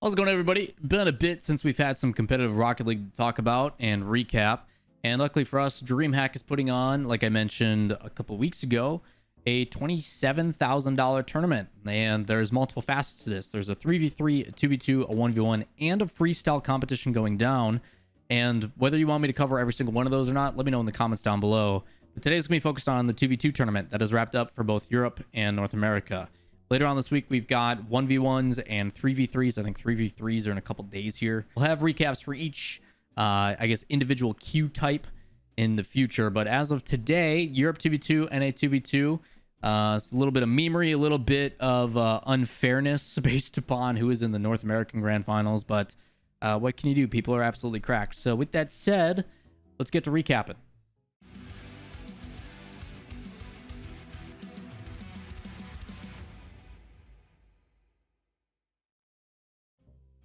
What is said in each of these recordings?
How's it going, everybody? Been a bit since we've had some competitive Rocket League to talk about and recap. And luckily for us, Dreamhack is putting on, like I mentioned a couple weeks ago, a $27,000 tournament. And there's multiple facets to this. There's a 3v3, a 2v2, a 1v1, and a freestyle competition going down. And whether you want me to cover every single one of those or not, let me know in the comments down below. But today's going to be focused on the 2v2 tournament that is wrapped up for both Europe and North America. Later on this week, we've got 1v1s and 3v3s. I think 3v3s are in a couple days here. We'll have recaps for each, I guess, individual queue type in the future. But as of today, Europe 2v2, NA 2v2. It's a little bit of memery, a little bit of unfairness based upon who is in the North American Grand Finals. But what can you do? People are absolutely cracked. So with that said, let's get to recapping.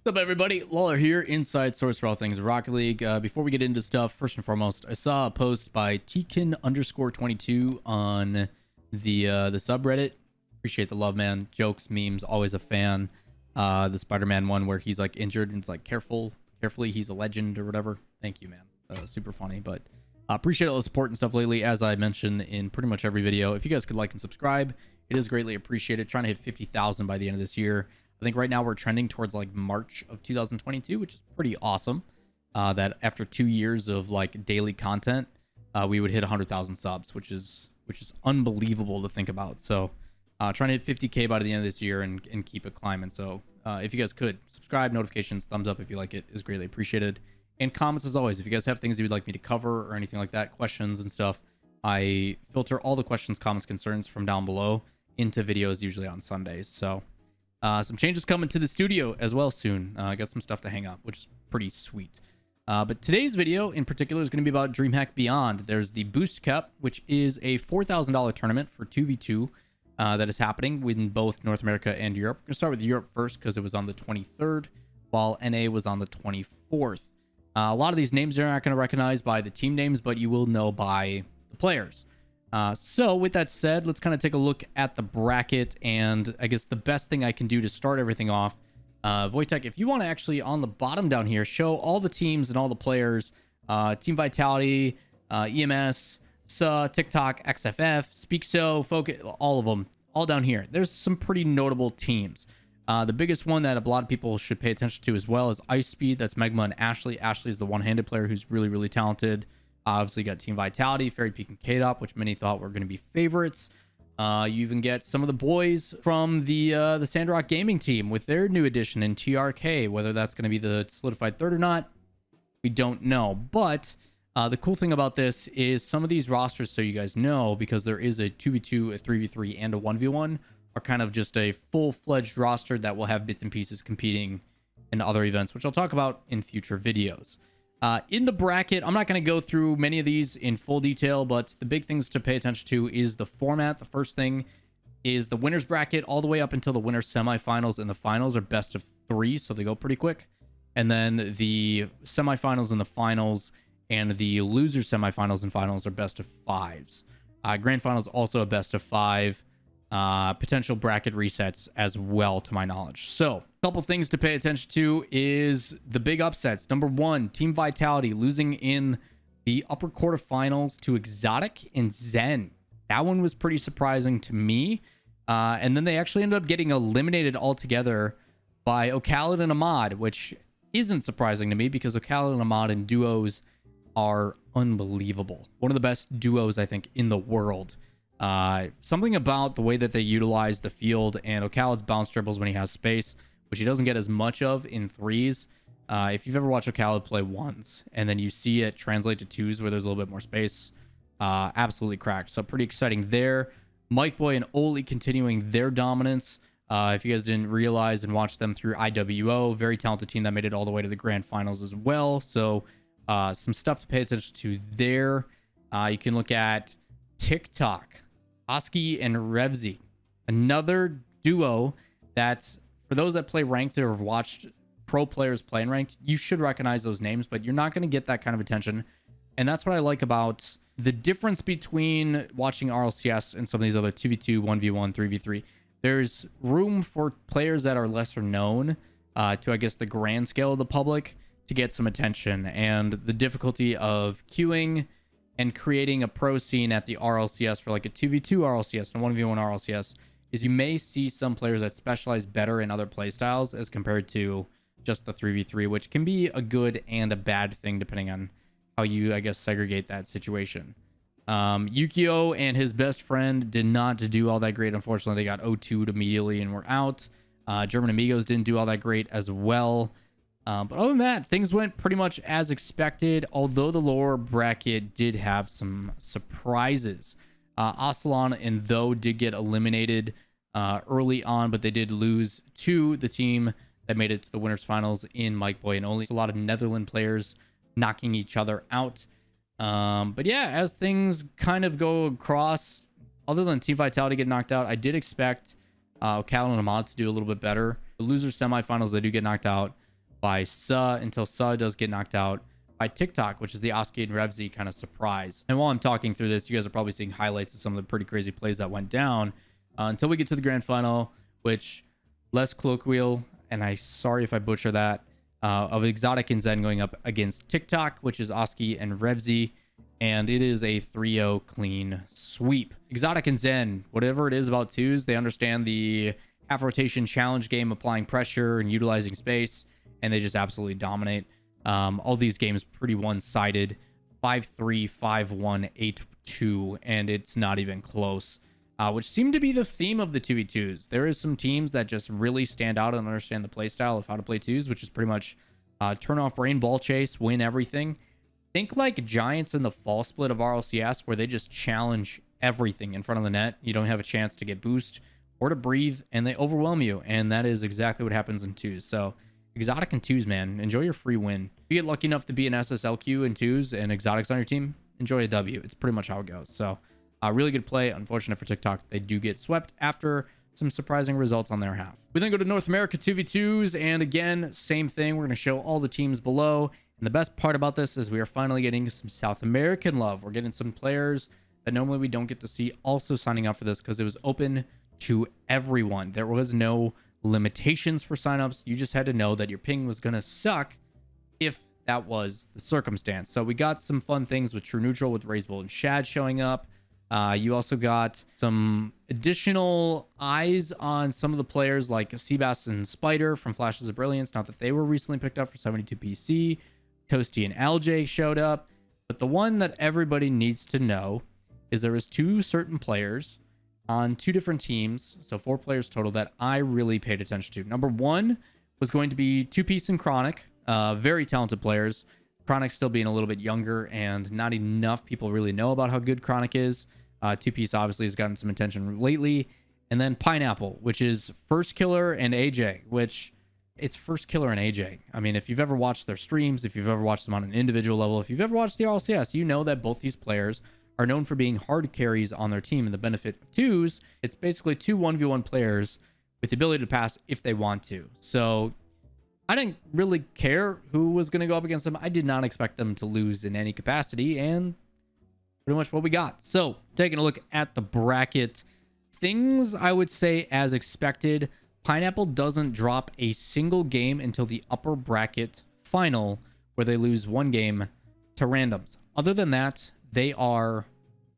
What's up, everybody? Lawler here, inside source for all things Rocket League. Before we get into stuff, first and foremost, I saw a post by Tkin_22 on the subreddit. Appreciate the love, man. Jokes, memes, always a fan. The Spider-Man one where he's like injured and it's like carefully, he's a legend or whatever. Thank you, man. Super funny, but appreciate all the support and stuff lately, as I mentioned in pretty much every video. If you guys could like and subscribe, it is greatly appreciated. Trying to hit 50,000 by the end of this year. I think right now we're trending towards like March of 2022, which is pretty awesome. That after 2 years of like daily content, we would hit 100,000 subs, which is unbelievable to think about. So trying to hit 50K by the end of this year and keep it climbing. So if you guys could subscribe, notifications, thumbs up if you like it is greatly appreciated. And comments as always. If you guys have things you would like me to cover or anything like that, questions and stuff, I filter all the questions, comments, concerns from down below into videos usually on Sundays. So some changes coming to the studio as well soon. I got some stuff to hang up, which is pretty sweet. But today's video in particular is going to be about Dreamhack Beyond. There's the Boost Cup, which is a $4,000 tournament for 2v2 that is happening in both North America and Europe. We're going to start with Europe first because it was on the 23rd, while NA was on the 24th. A lot of these names you're not going to recognize by the team names, but you will know by the players. So with that said, let's kind of take a look at the bracket, and I guess the best thing I can do to start everything off, Wojtek, if you want to actually on the bottom down here show all the teams and all the players, Team Vitality, EMS, TikTok, XFF, SpeakSo, Focus, all of them, all down here. There's some pretty notable teams. The biggest one that a lot of people should pay attention to as well is Ice Speed. That's Megma and Ashley. Ashley is the one-handed player who's really, really talented. Obviously, you got Team Vitality, Fairy Peak, and K-Dop, which many thought were going to be favorites. You even get some of the boys from the Sandrock Gaming team with their new addition in TRK. Whether that's going to be the solidified third or not, we don't know. But the cool thing about this is some of these rosters, so you guys know, because there is a 2v2, a 3v3, and a 1v1, are kind of just a full-fledged roster that will have bits and pieces competing in other events, which I'll talk about in future videos. In the bracket, I'm not going to go through many of these in full detail, but the big things to pay attention to is the format. The first thing is the winner's bracket all the way up until the winner's semifinals, and the finals are best of 3, so they go pretty quick. And then the semifinals and the finals and the loser semifinals and finals are best of 5s. Grand finals also a best of 5. Potential bracket resets as well, to my knowledge. So a couple things to pay attention to is the big upsets. Number 1, Team Vitality losing in the upper quarterfinals to Exotic and Zen. That one was pretty surprising to me. And then they actually ended up getting eliminated altogether by Ocalid and Ahmad, which isn't surprising to me because Ocalid and Ahmad in duos are unbelievable. One of the best duos, I think, in the world. Something about the way that they utilize the field and Ocalid's bounce dribbles when he has space, which he doesn't get as much of in 3s. If you've ever watched Ocalid play 1s and then you see it translate to 2s where there's a little bit more space, absolutely cracked. So pretty exciting there. Mike Boy and Oli continuing their dominance. If you guys didn't realize and watch them through IWO, very talented team that made it all the way to the grand finals as well. So some stuff to pay attention to there. You can look at TikTok. Oski and Revzy, another duo that for those that play ranked or have watched pro players play in ranked, you should recognize those names, but you're not going to get that kind of attention. And that's what I like about the difference between watching RLCS and some of these other 2v2, 1v1, 3v3. There's room for players that are lesser known to, I guess, the grand scale of the public to get some attention. And the difficulty of queuing and creating a pro scene at the RLCS for like a 2v2 RLCS and 1v1 RLCS is you may see some players that specialize better in other playstyles as compared to just the 3v3, which can be a good and a bad thing depending on how you, I guess, segregate that situation. Yukio and his best friend did not do all that great. Unfortunately, they got 0-2'd immediately and were out. German Amigos didn't do all that great as well. But other than that, things went pretty much as expected, although the lower bracket did have some surprises. Ocelon and Though did get eliminated early on, but they did lose to the team that made it to the winners finals in Mike Boy and Only. So a lot of Netherlands players knocking each other out. But yeah, as things kind of go across, other than Team Vitality get knocked out, I did expect Cal and Ahmad to do a little bit better. The loser semifinals, they do get knocked out by Suh until Suh does get knocked out by TikTok, which is the Oski and Revzy kind of surprise. And while I'm talking through this, you guys are probably seeing highlights of some of the pretty crazy plays that went down until we get to the grand final, which less colloquial, and I sorry if I butcher that, of Exotic and Zen going up against TikTok, which is Oski and Revzy, and it is a 3-0 clean sweep. Exotic and Zen, whatever it is about twos, they understand the half rotation challenge game, applying pressure and utilizing space, and they just absolutely dominate. All these games pretty one-sided, 5-3, 5-1, 8-2, and it's not even close, which seemed to be the theme of the 2v2s. There is some teams that just really stand out and understand the playstyle of how to play twos, which is pretty much turn off brain, ball chase, win everything. Think like Giants in the fall split of RLCS, where they just challenge everything in front of the net. You don't have a chance to get boost or to breathe, and they overwhelm you, and that is exactly what happens in twos. So Exotic and twos, man, enjoy your free win. If you get lucky enough to be an SSLQ in twos and Exotics on your team, enjoy a W. It's pretty much how it goes. So really good play. Unfortunate for TikTok, they do get swept after some surprising results on their half. We then go to North America 2v2s, and again, same thing. We're going to show all the teams below. And the best part about this is we are finally getting some South American love. We're getting some players that normally we don't get to see also signing up for this because it was open to everyone. There was no limitations for signups. You just had to know that your ping was going to suck if that was the circumstance. So we got some fun things with True Neutral, with Razebull and Shad showing up. You also got some additional eyes on some of the players like Seabass and Spider from Flashes of Brilliance. Not that they were recently picked up for 72 PC. Toasty and LJ showed up. But the one that everybody needs to know is there was two certain players on two different teams, so 4 players total, that I really paid attention to. Number one was going to be Two Piece and Chronic. Very talented players. Chronic still being a little bit younger, and not enough people really know about how good Chronic is. Two Piece obviously has gotten some attention lately. And then Pineapple, which is First Killer and AJ, which it's First Killer and AJ. I mean, if you've ever watched their streams, if you've ever watched them on an individual level, if you've ever watched the RLCS, you know that both these players are known for being hard carries on their team. And the benefit of twos, it's basically two 1v1 players with the ability to pass if they want to. So I didn't really care who was going to go up against them. I did not expect them to lose in any capacity, and pretty much what we got. So taking a look at the bracket, things I would say as expected. Pineapple doesn't drop a single game until the upper bracket final, where they lose one game to randoms. Other than that, they are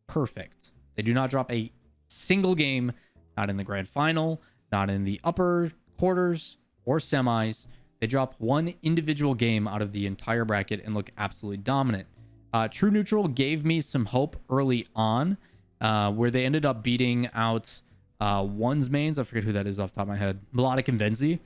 perfect. They do not drop a single game, not in the grand final, not in the upper quarters or semis. They drop one individual game out of the entire bracket and look absolutely dominant. True Neutral gave me some hope early on, where they ended up beating out one's mains. I forget who that is off the top of my head. Melodic and Venzi.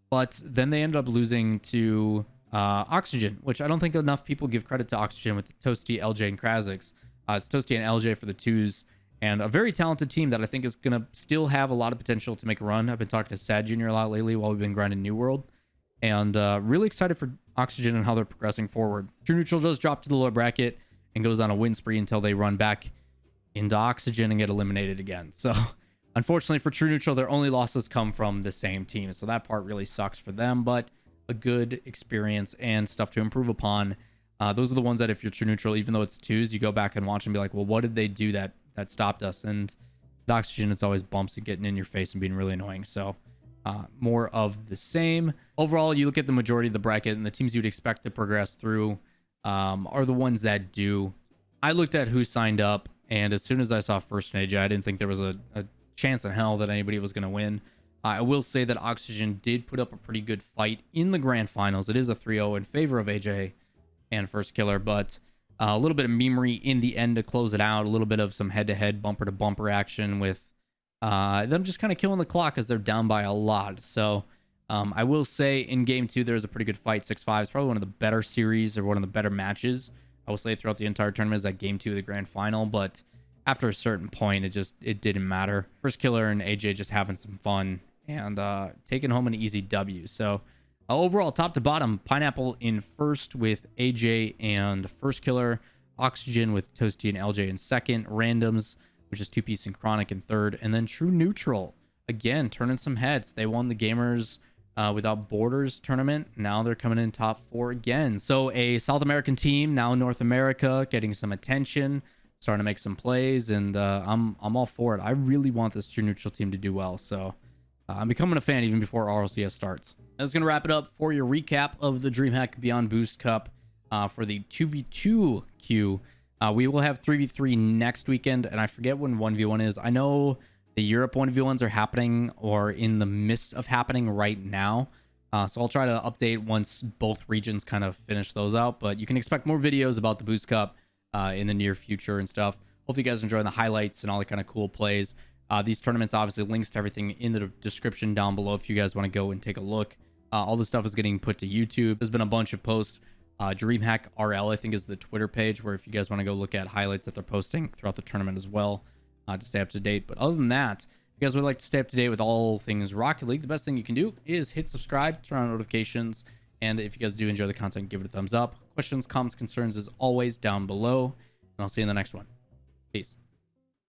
But then they ended up losing to Oxygen, which I don't think enough people give credit to Oxygen with Toasty, LJ, and Krazix. It's Toasty and LJ for the twos, and a very talented team that I think is going to still have a lot of potential to make a run. I've been talking to Sad Jr. a lot lately while we've been grinding New World, and really excited for Oxygen and how they're progressing forward. True Neutral does drop to the lower bracket and goes on a win spree until they run back into Oxygen and get eliminated again. So unfortunately for True Neutral, their only losses come from the same team. So that part really sucks for them, but a good experience and stuff to improve upon. Those are the ones that if you're True Neutral, even though it's twos, you go back and watch and be like, well, what did they do that stopped us? And the Oxygen, it's always bumps and getting in your face and being really annoying. So more of the same. Overall, you look at the majority of the bracket, and the teams you'd expect to progress through are the ones that do. I looked at who signed up, and as soon as I saw First and AJ, I didn't think there was a chance in hell that anybody was going to win. I will say that Oxygen did put up a pretty good fight in the grand finals. It is a 3-0 in favor of AJ and First Killer, but a little bit of memery in the end to close it out. A little bit of some head-to-head, bumper-to-bumper action with them just kind of killing the clock as they're down by a lot. So I will say in game 2, there was a pretty good fight. 6-5 is probably one of the better series or one of the better matches, I will say, throughout the entire tournament, is that game 2 of the grand final. But after a certain point, it didn't matter. First Killer and AJ just having some fun and taking home an easy W. So overall, top to bottom, Pineapple in first with AJ and First Killer, Oxygen with Toasty and LJ in second, Randoms, which is 2-piece and Chronic in third, and then True Neutral, again, turning some heads. They won the Gamers Without Borders tournament. Now they're coming in top 4 again. So a South American team, now North America, getting some attention, starting to make some plays, and I'm all for it. I really want this True Neutral team to do well, so I'm becoming a fan even before RLCS starts. That's going to wrap it up for your recap of the Dreamhack Beyond Boost Cup for the 2v2 queue. We will have 3v3 next weekend, and I forget when 1v1 is. I know the Europe 1v1s are happening or in the midst of happening right now. So I'll try to update once both regions kind of finish those out. But you can expect more videos about the Boost Cup in the near future and stuff. Hopefully you guys are enjoying the highlights and all the kind of cool plays. These tournaments, obviously, links to everything in the description down below if you guys want to go and take a look. All this stuff is getting put to YouTube. There's been a bunch of posts. Dreamhack RL, I think, is the Twitter page where if you guys want to go look at highlights that they're posting throughout the tournament as well to stay up to date. But other than that, if you guys would like to stay up to date with all things Rocket League, the best thing you can do is hit subscribe, turn on notifications, and if you guys do enjoy the content, give it a thumbs up. Questions, comments, concerns, as always, down below. And I'll see you in the next one. Peace.